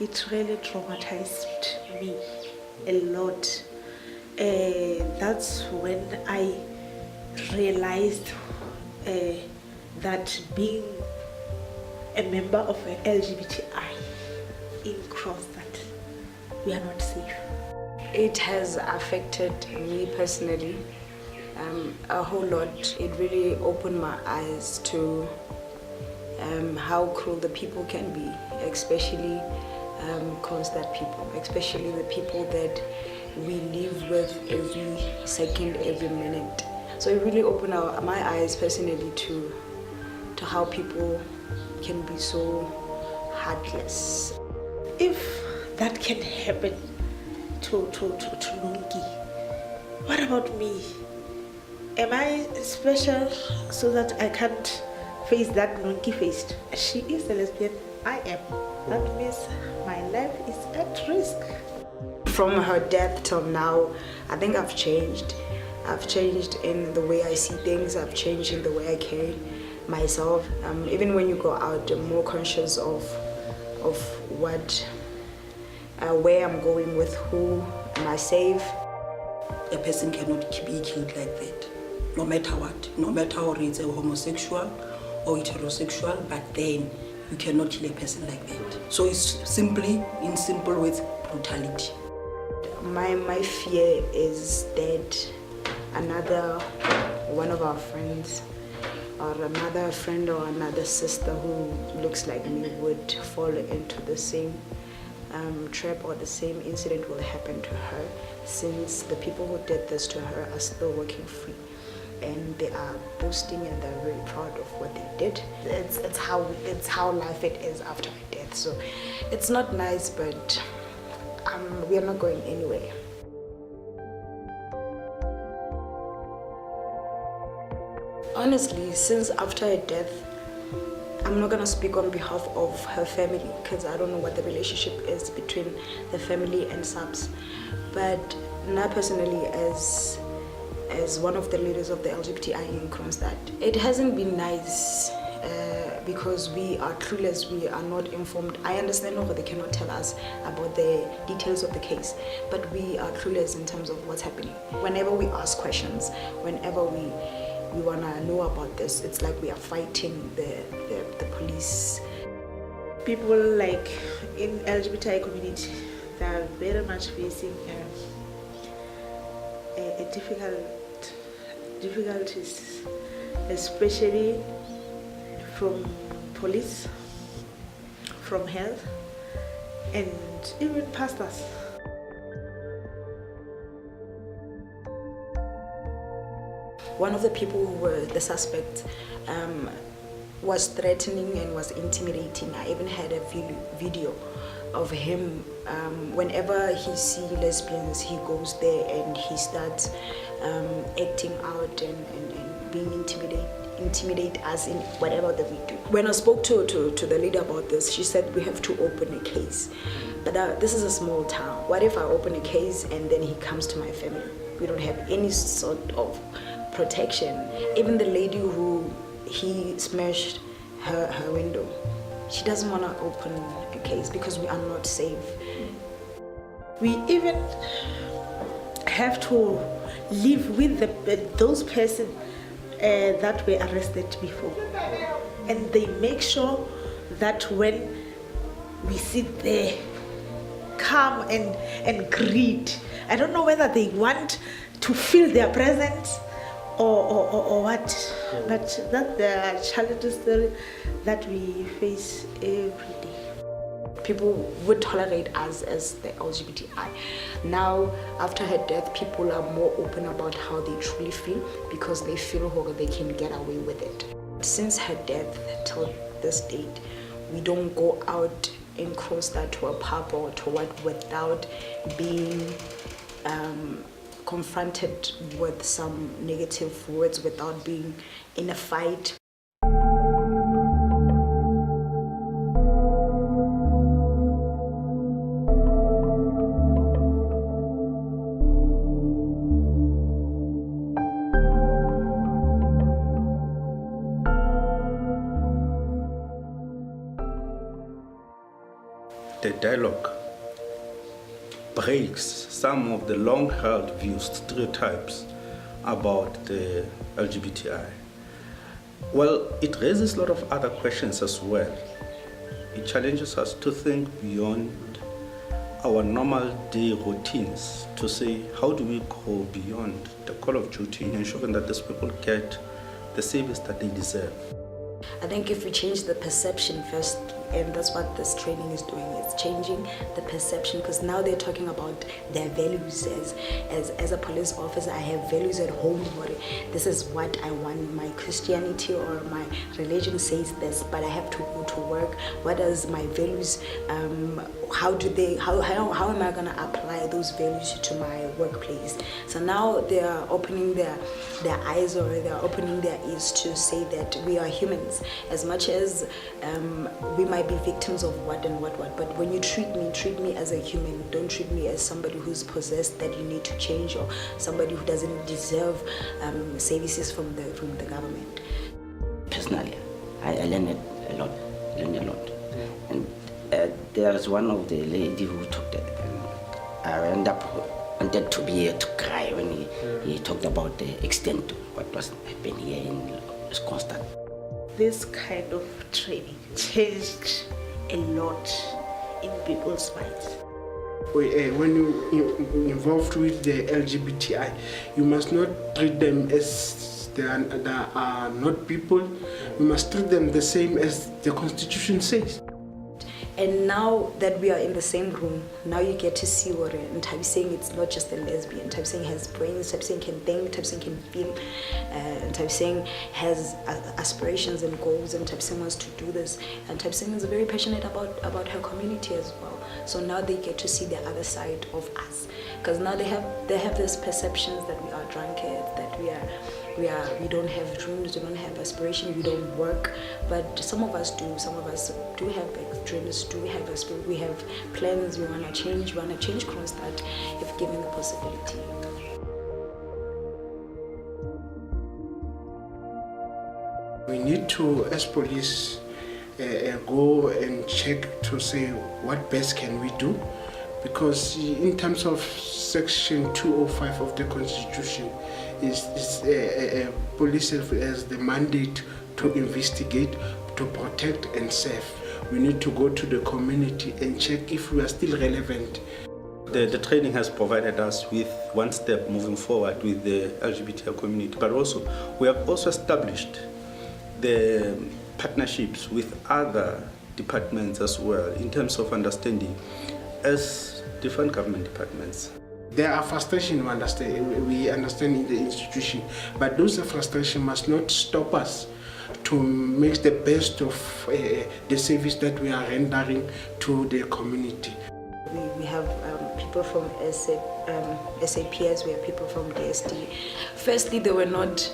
it really traumatized me a lot. That's when I realized that being a member of an LGBTI in Kroonstad, we are not safe. It has affected me personally a whole lot. It really opened my eyes to how cruel the people can be, especially Kroonstad people, especially the people that we live with every second, every minute. So it really opened my eyes personally to how people can be so heartless. If that can happen to Nonki, what about me? Am I special so that I can't face that Nonki faced? She is a lesbian, I am. That means my life is at risk. From her death till now, I think I've changed. I've changed in the way I see things. I've changed in the way I carry myself. Even when you go out, I'm more conscious of what, where I'm going with who, am I safe? A person cannot be killed like that, no matter what. No matter whether it's a homosexual or heterosexual, but then you cannot kill a person like that. So it's simply, in simple words, brutality. My fear is that another one of our friends or another friend or another sister who looks like me would fall into the same trap, or the same incident will happen to her, since the people who did this to her are still working free and they are boasting and they're very proud of what they did. It's how life it is after death. So it's not nice, but we are not going anywhere. Honestly, since after her death, I'm not gonna speak on behalf of her family because I don't know what the relationship is between the family and subs. But now personally, as one of the leaders of the LGBTI in Kroonstad, it hasn't been nice because we are clueless, we are not informed. I understand that they cannot tell us about the details of the case, but we are clueless in terms of what's happening. Whenever we ask questions, whenever we want to know about this, it's like we are fighting the police. People like in LGBTI community, they are very much facing difficulties, especially from police, from health, and even pastors. One of the people who were the suspect was threatening and was intimidating. I even had a video of him. Whenever he sees lesbians, he goes there and he starts acting out and being intimidate us in whatever that we do. When I spoke to the leader about this, she said we have to open a case. But this is a small town. What if I open a case and then he comes to my family? We don't have any sort of protection. Even the lady who he smashed her window, she doesn't want to open a case because we are not safe. We even have to live with those persons that were arrested before, and they make sure that when we sit there calm and greet, I don't know whether they want to feel their presence or what, but that's the challenge story that we face every day. People would tolerate us as the LGBTI. Now, after her death, people are more open about how they truly feel because they feel they can get away with it. Since her death till this date, we don't go out in Kroonstad to a pub or to what without being confronted with some negative words, without being in a fight. the dialogue breaks some of the long-held views, stereotypes about the LGBTI. Well, it raises a lot of other questions as well. It challenges us to think beyond our normal day routines, to say, how do we go beyond the call of duty in ensuring that these people get the service that they deserve? I think if we change the perception first, and that's what this training is doing, it's changing the perception, because now they're talking about their values. As a police officer, I have values at home, or this is what I want. My Christianity or my religion says this, but I have to go to work. What does my values, how am I going to apply those values to my workplace? So now they are opening their eyes, or they are opening their ears to say that we are humans. As much as we might be victims of what, but when you treat me as a human. Don't treat me as somebody who's possessed that you need to change, or somebody who doesn't deserve services from the government. Personally, I learned a lot, and there was one of the lady who talked, I ended up wanted to be here to cry when he talked about the extent of what was happening here in Kroonstad. This kind of training changed a lot in people's minds. When you're involved with the LGBTI, you must not treat them as they are not people. You must treat them the same as the Constitution says. And now that we are in the same room, now you get to see what and Tabi saying it's not just a lesbian. Tabi saying has brains, Tabi saying can think, Tabi saying can feel, Tabi saying has aspirations and goals, and Tabi saying wants to do this, and Tabi saying is very passionate about her community as well. So now they get to see the other side of us, because now they have this perceptions that we are drunkards, that we don't have dreams, we don't have aspiration, we don't work. But some of us do. Some of us do have dreams, do have aspirations, we have plans. We want to change Kroonstad if given the possibility. We need to, as police, go and check to say what best can we do, because in terms of section 205 of the Constitution, police has the mandate to investigate, to protect and serve. We need to go to the community and check if we are still relevant. The training has provided us with one step moving forward with the LGBTI community, but also we have also established the partnerships with other departments as well, in terms of understanding as different government departments. There are frustrations we understand in the institution, but those frustrations must not stop us to make the best of the service that we are rendering to the community. We have people from SAPS, we have people from DSD. Firstly, they were not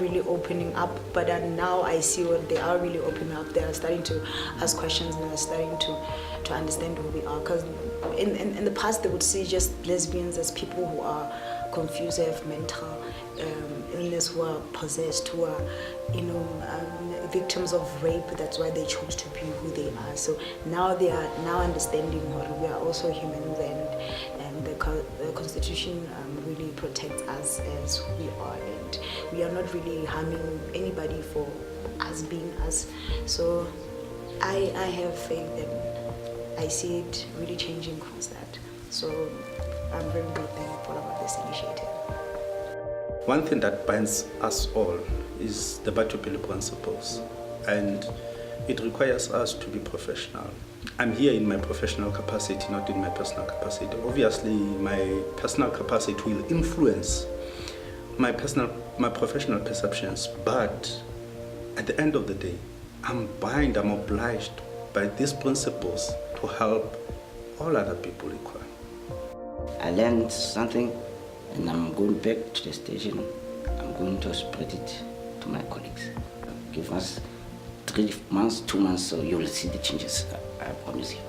really opening up, but now I see what they are really opening up. They are starting to ask questions, and they are starting to understand who we are. Because in the past, they would see just lesbians as people who are confused, who have mental illness, who are possessed, who are victims of rape. That's why they chose to be who they are. So now they are understanding what we are also humans, and the Constitution really protects us as who we are, and we are not really harming anybody for us being us. So I have faith, and I see it really changing Kroonstad. So I'm very, very thankful about this initiative. One thing that binds us all is the Batopele principles, and it requires us to be professional. I'm here in my professional capacity, not in my personal capacity. Obviously, my personal capacity will influence my professional perceptions, but at the end of the day, I'm obliged by these principles to help all other people equally. I learned something, and I'm going back to the station. I'm going to spread it to my colleagues. Give us 3 months, 2 months, so you will see the changes, I promise you.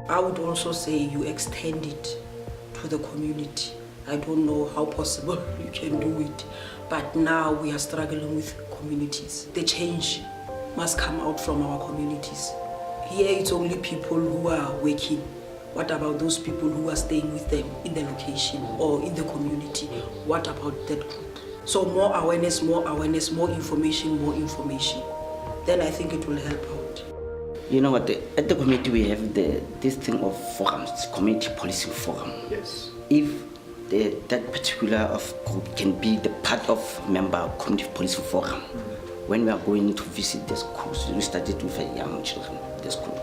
I would also say you extend it to the community. I don't know how possible you can do it. But now we are struggling with communities. The change must come out from our communities. Here it's only people who are working. What about those people who are staying with them in the location or in the community? What about that group? So more awareness, more information, more information. Then I think it will help out. You know what, at the committee we have this thing of forums, community policing forum. Yes. If that particular group can be the part of member community policing forum, when we are going to visit the schools, we started with young children, the school,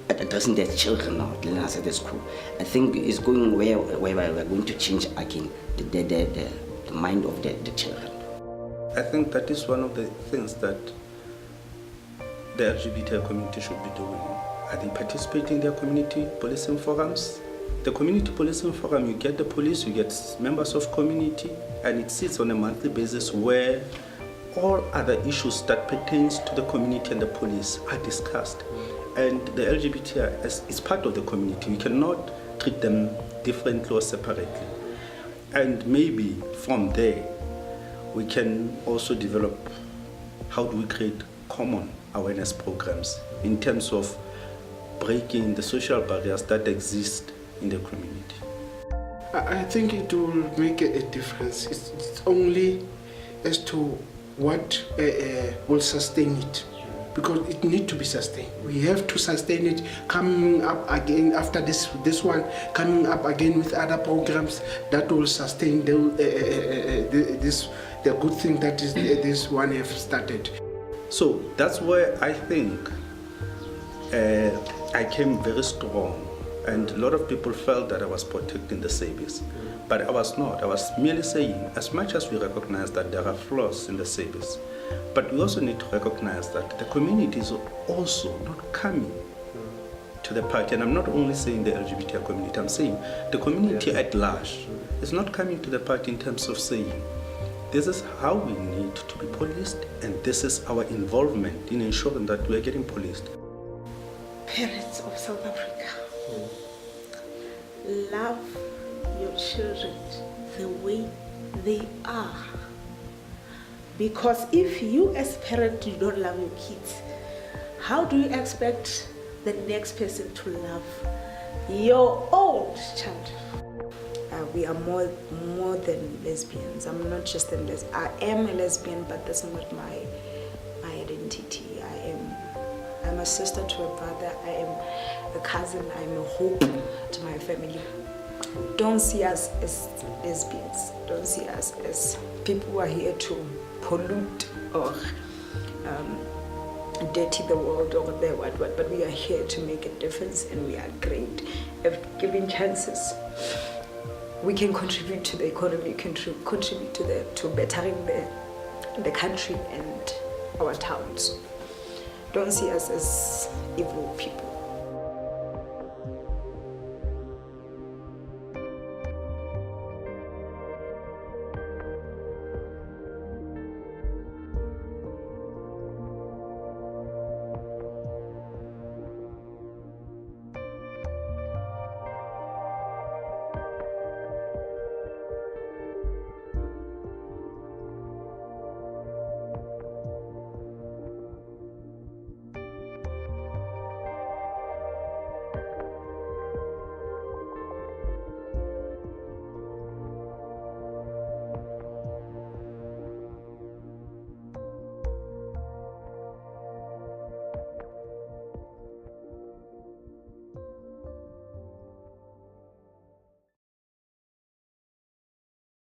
addressing their children now, at the school. I think it's going where we are going to change again the mind of the children. I think that is one of the things that the LGBT community should be doing. Are they participating in their community policing forums? The community policing forum, you get the police, you get members of community, and it sits on a monthly basis where all other issues that pertains to the community and the police are discussed. And the LGBT is part of the community. We cannot treat them differently or separately. And maybe from there, we can also develop how do we create common awareness programs in terms of breaking the social barriers that exist in the community. I think it will make a difference. It's only as to what will sustain it, because it needs to be sustained. We have to sustain it, coming up again after this one, coming up again with other programs that will sustain the good thing that is this one have started. So that's where I think I came very strong, and a lot of people felt that I was protecting the service. But I was not. I was merely saying, as much as we recognize that there are flaws in the service, but we also need to recognize that the community is also not coming to the party. And I'm not only saying the LGBT community, I'm saying the community at large is not coming to the party in terms of saying, this is how we need to be policed, and this is our involvement in ensuring that we are getting policed. Parents of South Africa, love your children the way they are. Because if you as a parent you don't love your kids, how do you expect the next person to love your own child? We are more than lesbians. I'm not just a lesbian. I am a lesbian, but that's not my identity. I'm a sister to a brother. I am a cousin. I'm a hope to my family. Don't see us as lesbians. Don't see us as people who are here to pollute or dirty the world or what. But we are here to make a difference, and we are great at giving chances. We can contribute to the economy, contribute to bettering the country and our towns. Don't see us as evil people.